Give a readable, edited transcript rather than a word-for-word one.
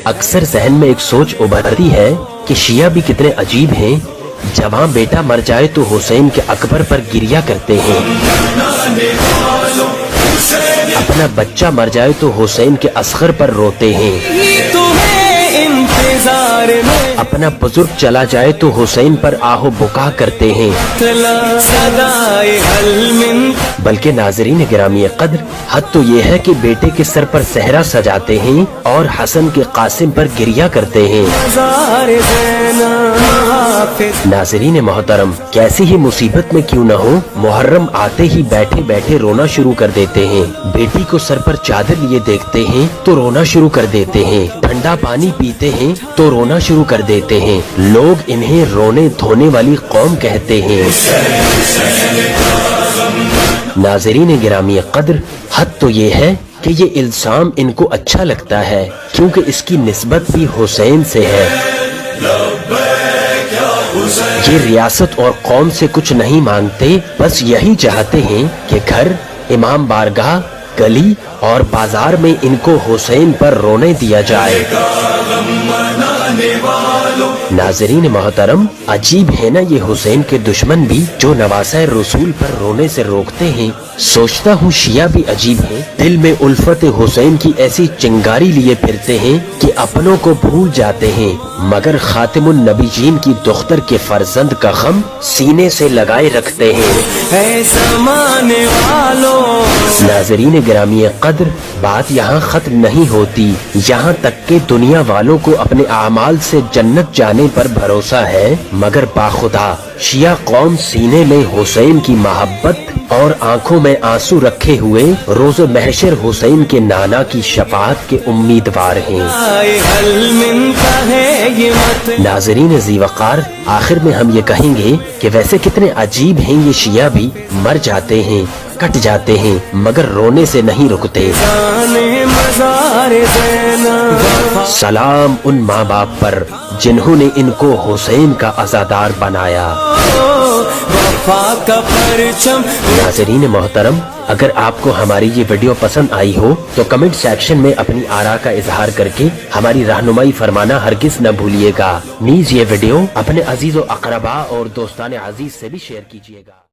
اکثر ذہن میں ایک سوچ ابھرتی ہے کہ شیعہ بھی کتنے عجیب ہیں، جوان بیٹا مر جائے تو حسین کے اکبر پر گریہ کرتے ہیں، اپنا بچہ مر جائے تو حسین کے اصغر پر روتے ہیں، اپنا بزرگ چلا جائے تو حسین پر آہ و بکا کرتے ہیں۔ بلکہ ناظرین گرامی قدر، حد تو یہ ہے کہ بیٹے کے سر پر صحرا سجاتے ہیں اور حسن کے قاسم پر گریہ کرتے ہیں۔ ناظرین محترم، کیسی ہی مصیبت میں کیوں نہ ہو، محرم آتے ہی بیٹھے بیٹھے رونا شروع کر دیتے ہیں، بیٹی کو سر پر چادر لیے دیکھتے ہیں تو رونا شروع کر دیتے ہیں، ٹھنڈا پانی پیتے ہیں تو رونا شروع کر دیتے ہیں۔ لوگ انہیں رونے دھونے والی قوم کہتے ہیں۔ ناظرین گرامی قدر، حد تو یہ ہے کہ یہ الزام ان کو اچھا لگتا ہے کیونکہ اس کی نسبت بھی حسین سے ہے۔ یہ ریاست اور قوم سے کچھ نہیں مانگتے، بس یہی چاہتے ہیں کہ گھر، امام بارگاہ، گلی اور بازار میں ان کو حسین پر رونے دیا جائے۔ ناظرین محترم، عجیب ہے نا یہ حسین کے دشمن بھی جو نواسہ رسول پر رونے سے روکتے ہیں۔ سوچتا ہوں شیعہ بھی عجیب ہیں، دل میں الفت حسین کی ایسی چنگاری لیے پھرتے ہیں کہ اپنوں کو بھول جاتے ہیں، مگر خاتم النبیین کی دختر کے فرزند کا غم سینے سے لگائے رکھتے ہیں۔ ناظرین گرامی قدر، بات یہاں ختم نہیں ہوتی، یہاں تک کہ دنیا والوں کو اپنے اعمال سے جنت جانے پر بھروسہ ہے، مگر باخدا شیعہ قوم سینے میں حسین کی محبت اور آنکھوں میں آنسو رکھے ہوئے روز محشر حسین کے نانا کی شفاعت کے امیدوار ہیں۔ ناظرین ذی وقار، آخر میں ہم یہ کہیں گے کہ ویسے کتنے عجیب ہیں یہ شیعہ بھی، مر جاتے ہیں، کٹ جاتے ہیں، مگر رونے سے نہیں رکتے۔ سلام ان ماں باپ پر جنہوں نے ان کو حسین کا عزادار بنایا۔ ناظرین محترم، اگر آپ کو ہماری یہ ویڈیو پسند آئی ہو تو کمنٹ سیکشن میں اپنی آراء کا اظہار کر کے ہماری رہنمائی فرمانا ہرگز نہ بھولیے گا۔ نیز یہ ویڈیو اپنے عزیز و اقربا اور دوستان عزیز سے بھی شیئر کیجیے گا۔